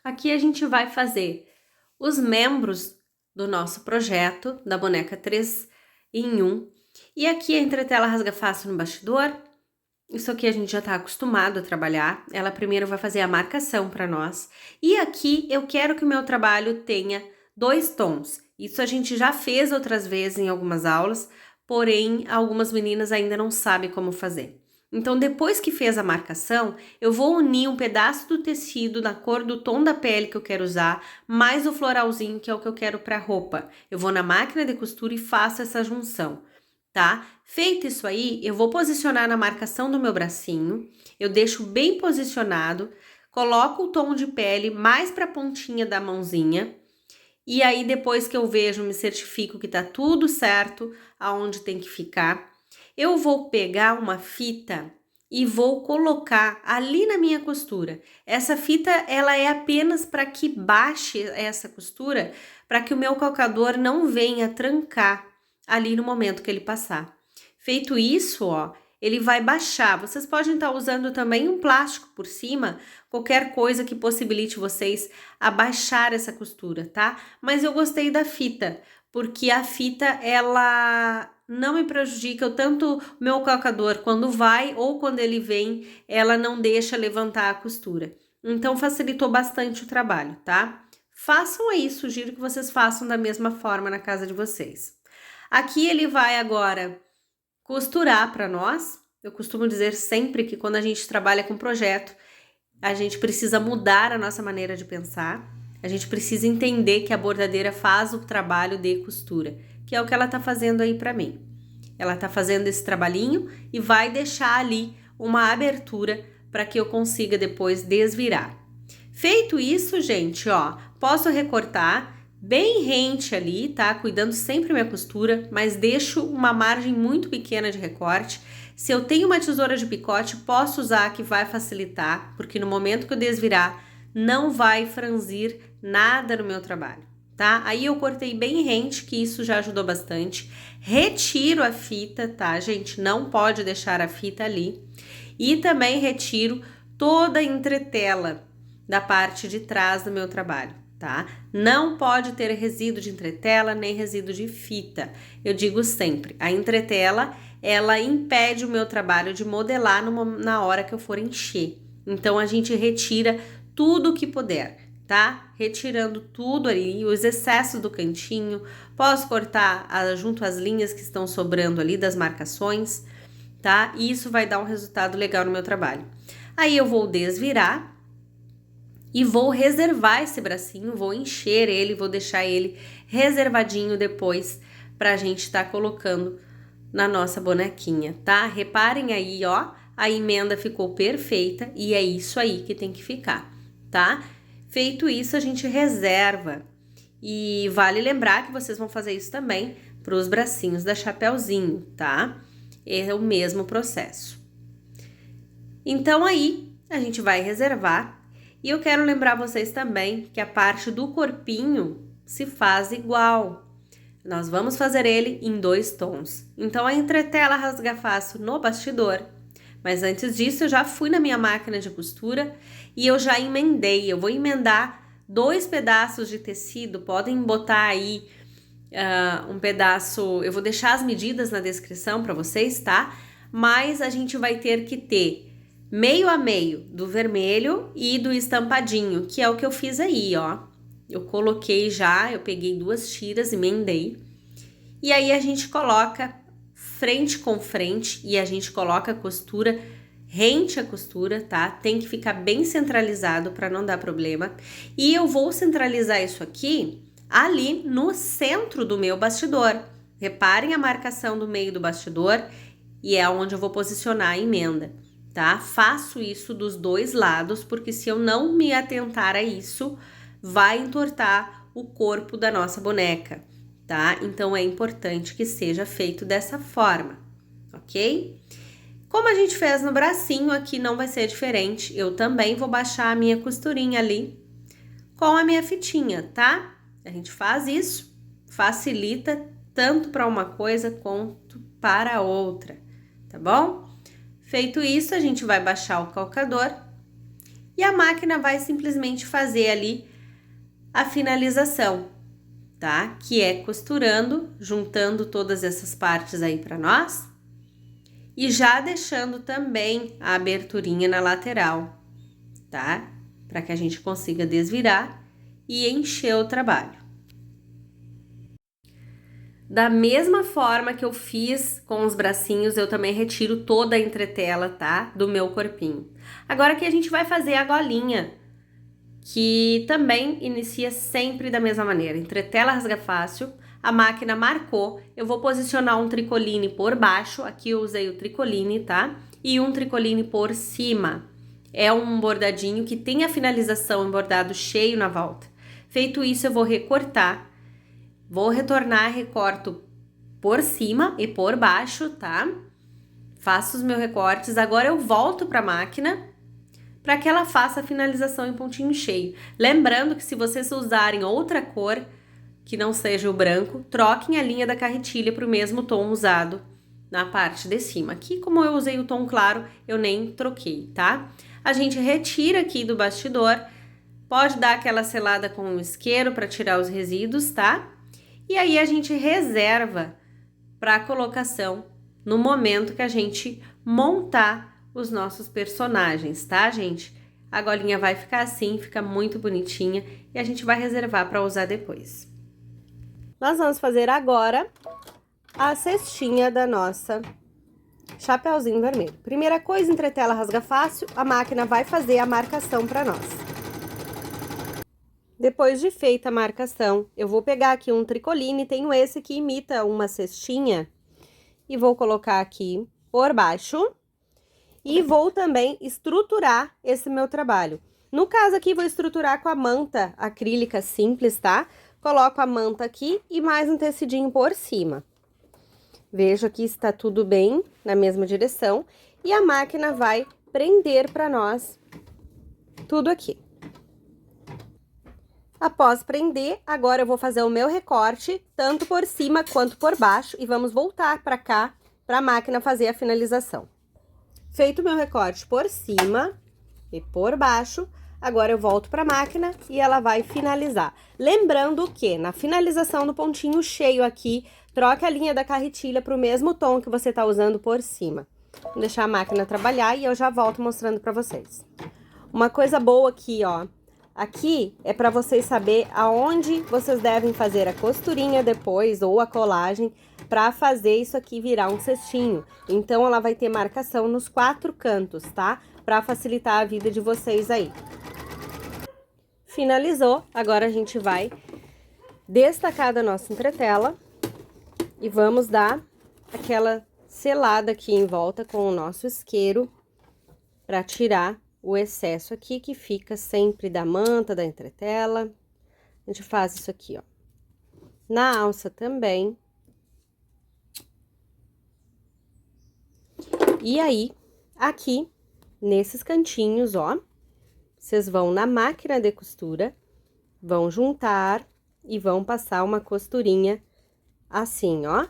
Aqui a gente vai fazer os membros do nosso projeto, da boneca 3 em 1. E aqui a entretela rasga fácil no bastidor. Isso aqui a gente já tá acostumado a trabalhar. Ela primeiro vai fazer a marcação para nós. E aqui eu quero que o meu trabalho tenha 2 tons. Isso a gente já fez outras vezes em algumas aulas, porém algumas meninas ainda não sabem como fazer. Então, depois que fez a marcação, eu vou unir um pedaço do tecido na cor do tom da pele que eu quero usar, mais o floralzinho, que é o que eu quero para a roupa. Eu vou na máquina de costura e faço essa junção, tá? Feito isso aí, eu vou posicionar na marcação do meu bracinho, eu deixo bem posicionado, coloco o tom de pele mais para a pontinha da mãozinha, e aí depois que eu vejo, me certifico que tá tudo certo, aonde tem que ficar. Eu vou pegar uma fita e vou colocar ali na minha costura. Essa fita, ela é apenas para que baixe essa costura, para que o meu calcador não venha trancar ali no momento que ele passar. Feito isso, ó, ele vai baixar. Vocês podem estar usando também um plástico por cima, qualquer coisa que possibilite vocês abaixar essa costura, tá? Mas eu gostei da fita, porque a fita, ela não me prejudica tanto o meu calcador quando vai ou quando ele vem, ela não deixa levantar a costura. Então facilitou bastante o trabalho, tá? Façam aí, sugiro que vocês façam da mesma forma na casa de vocês. Aqui ele vai agora costurar para nós. Eu costumo dizer sempre que quando a gente trabalha com projeto, a gente precisa mudar a nossa maneira de pensar. A gente precisa entender que a bordadeira faz o trabalho de costura, que é o que ela tá fazendo aí para mim. Ela tá fazendo esse trabalhinho e vai deixar ali uma abertura para que eu consiga depois desvirar. Feito isso, gente, ó, posso recortar bem rente ali, tá? Cuidando sempre minha costura, mas deixo uma margem muito pequena de recorte. Se eu tenho uma tesoura de picote, posso usar, que vai facilitar, porque no momento que eu desvirar, não vai franzir nada no meu trabalho, tá? Aí eu cortei bem rente, que isso já ajudou bastante. Retiro a fita, tá, gente? Não pode deixar a fita ali. E também retiro toda a entretela da parte de trás do meu trabalho, tá? Não pode ter resíduo de entretela nem resíduo de fita. Eu digo sempre, a entretela, ela impede o meu trabalho de modelar na hora que eu for encher. Então a gente retira tudo o que puder, tá? Retirando tudo ali, os excessos do cantinho, posso cortar junto às linhas que estão sobrando ali das marcações, tá? E isso vai dar um resultado legal no meu trabalho. Aí eu vou desvirar e vou reservar esse bracinho, vou encher ele, vou deixar ele reservadinho depois pra gente estar colocando na nossa bonequinha, tá? Reparem aí, ó, a emenda ficou perfeita e é isso aí que tem que ficar, tá? Feito isso, a gente reserva. E vale lembrar que vocês vão fazer isso também para os bracinhos da Chapeuzinho, tá? É o mesmo processo. Então aí, a gente vai reservar. E eu quero lembrar vocês também que a parte do corpinho se faz igual. Nós vamos fazer ele em 2 tons. Então, a entretela rasga fácil no bastidor. Mas antes disso, eu já fui na minha máquina de costura e eu já emendei. Eu vou emendar 2 pedaços de tecido. Podem botar aí um pedaço... Eu vou deixar as medidas na descrição para vocês, tá? Mas a gente vai ter que ter meio a meio do vermelho e do estampadinho, que é o que eu fiz aí, ó. Eu coloquei já, eu peguei 2 tiras, emendei. E aí a gente coloca frente com frente e a gente coloca a costura rente à costura, tá? Tem que ficar bem centralizado para não dar problema. E eu vou centralizar isso aqui ali no centro do meu bastidor. Reparem a marcação do meio do bastidor e é onde eu vou posicionar a emenda, tá? Faço isso dos 2 lados, porque se eu não me atentar a isso, vai entortar o corpo da nossa boneca, tá? Então é importante que seja feito dessa forma, ok? Como a gente fez no bracinho, aqui não vai ser diferente. Eu também vou baixar a minha costurinha ali com a minha fitinha, tá? A gente faz isso, facilita tanto para uma coisa quanto para a outra, tá bom? Feito isso, a gente vai baixar o calcador E a máquina vai simplesmente fazer ali a finalização, tá? Que é costurando, juntando todas essas partes aí para nós. E já deixando também a aberturinha na lateral, tá? Para que a gente consiga desvirar e encher o trabalho. Da mesma forma que eu fiz com os bracinhos, eu também retiro toda a entretela, tá? Do meu corpinho. Agora que a gente vai fazer a golinha, que também inicia sempre da mesma maneira. Entretela rasga fácil, a máquina marcou, eu vou posicionar um tricoline por baixo, aqui eu usei o tricoline, tá? E um tricoline por cima. É um bordadinho que tem a finalização em bordado cheio na volta. Feito isso, eu vou recortar, vou retornar, recorto por cima e por baixo, tá? Faço os meus recortes, agora eu volto para a máquina para que ela faça a finalização em pontinho cheio. Lembrando que se vocês usarem outra cor, que não seja o branco, troquem a linha da carretilha para o mesmo tom usado na parte de cima. Aqui, como eu usei o tom claro, eu nem troquei, tá? A gente retira aqui do bastidor, pode dar aquela selada com o isqueiro para tirar os resíduos, tá? E aí a gente reserva para a colocação no momento que a gente montar os nossos personagens, tá, gente? A golinha vai ficar assim, fica muito bonitinha e a gente vai reservar para usar depois. Nós vamos fazer agora a cestinha da nossa chapeuzinho vermelho. Primeira coisa, entretela rasga fácil, a máquina vai fazer a marcação para nós. Depois de feita a marcação, eu vou pegar aqui um tricoline, tenho esse que imita uma cestinha, e vou colocar aqui por baixo. E vou também estruturar esse meu trabalho. No caso aqui, vou estruturar com a manta acrílica simples, tá? Coloco a manta aqui e mais um tecidinho por cima. Vejo aqui se tá tudo bem, na mesma direção. E a máquina vai prender para nós tudo aqui. Após prender, agora eu vou fazer o meu recorte, tanto por cima quanto por baixo. E vamos voltar para cá, para a máquina fazer a finalização. Feito o meu recorte por cima e por baixo, agora eu volto para a máquina e ela vai finalizar. Lembrando que na finalização do pontinho cheio aqui, troque a linha da carretilha para o mesmo tom que você tá usando por cima. Vou deixar a máquina trabalhar e eu já volto mostrando para vocês. Uma coisa boa aqui, ó. Aqui é para vocês saber aonde vocês devem fazer a costurinha depois ou a colagem para fazer isso aqui virar um cestinho. Então, ela vai ter marcação nos 4 cantos, tá? Para facilitar a vida de vocês aí. Finalizou, agora a gente vai destacar da nossa entretela e vamos dar aquela selada aqui em volta com o nosso isqueiro para tirar o excesso aqui que fica sempre da manta, da entretela. A gente faz isso aqui, ó. Na alça também. E aí, aqui, nesses cantinhos, ó, vocês vão na máquina de costura, vão juntar e vão passar uma costurinha assim, ó.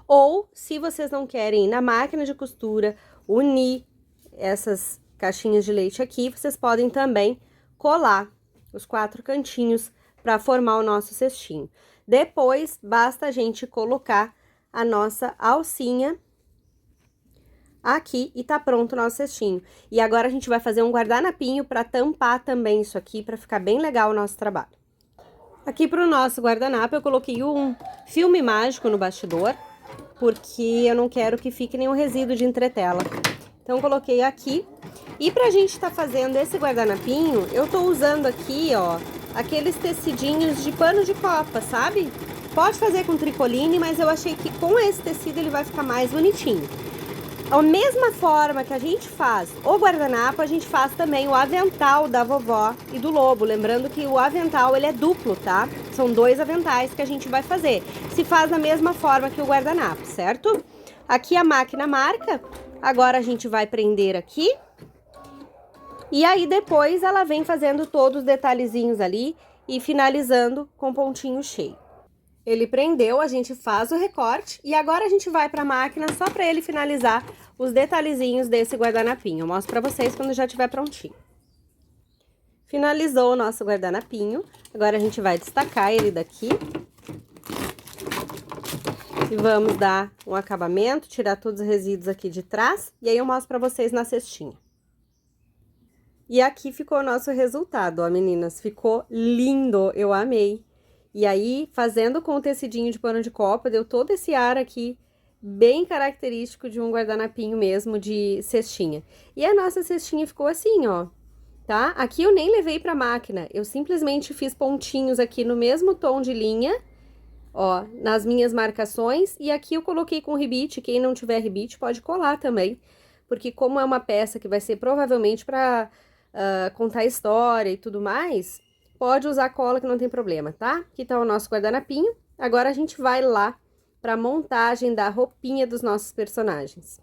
Ou, se vocês não querem ir na máquina de costura, unir essas caixinhas de leite aqui, vocês podem também colar os 4 cantinhos para formar o nosso cestinho. Depois, basta a gente colocar a nossa alcinha aqui e tá pronto o nosso cestinho. E agora a gente vai fazer um guardanapinho para tampar também isso aqui, para ficar bem legal o nosso trabalho. Aqui pro nosso guardanapo eu coloquei um filme mágico no bastidor, porque eu não quero que fique nenhum resíduo de entretela. Então, coloquei aqui. E pra gente tá fazendo esse guardanapinho, eu tô usando aqui, ó, aqueles tecidinhos de pano de copa, sabe? Pode fazer com tricoline, mas eu achei que com esse tecido ele vai ficar mais bonitinho. Da mesma forma que a gente faz o guardanapo, a gente faz também o avental da vovó e do lobo. Lembrando que o avental, ele é duplo, tá? São 2 aventais que a gente vai fazer. Se faz da mesma forma que o guardanapo, certo? Aqui a máquina marca. Agora a gente vai prender aqui. E aí depois ela vem fazendo todos os detalhezinhos ali e finalizando com pontinho cheio. Ele prendeu, a gente faz o recorte e agora a gente vai para a máquina só para ele finalizar os detalhezinhos desse guardanapinho. Eu mostro para vocês quando já estiver prontinho. Finalizou o nosso guardanapinho. Agora a gente vai destacar ele daqui. E vamos dar um acabamento, tirar todos os resíduos aqui de trás. E aí eu mostro pra vocês na cestinha. E aqui ficou o nosso resultado, ó, meninas. Ficou lindo, eu amei. E aí, fazendo com o tecidinho de pano de copa, deu todo esse ar aqui, bem característico de um guardanapinho mesmo, de cestinha. E a nossa cestinha ficou assim, ó, tá? Aqui eu nem levei pra máquina, eu simplesmente fiz pontinhos aqui no mesmo tom de linha, ó, nas minhas marcações, e aqui eu coloquei com ribite. Quem não tiver ribite pode colar também, porque como é uma peça que vai ser provavelmente pra contar história e tudo mais, pode usar cola que não tem problema, tá? Aqui tá o nosso guardanapinho. Agora a gente vai lá pra montagem da roupinha dos nossos personagens.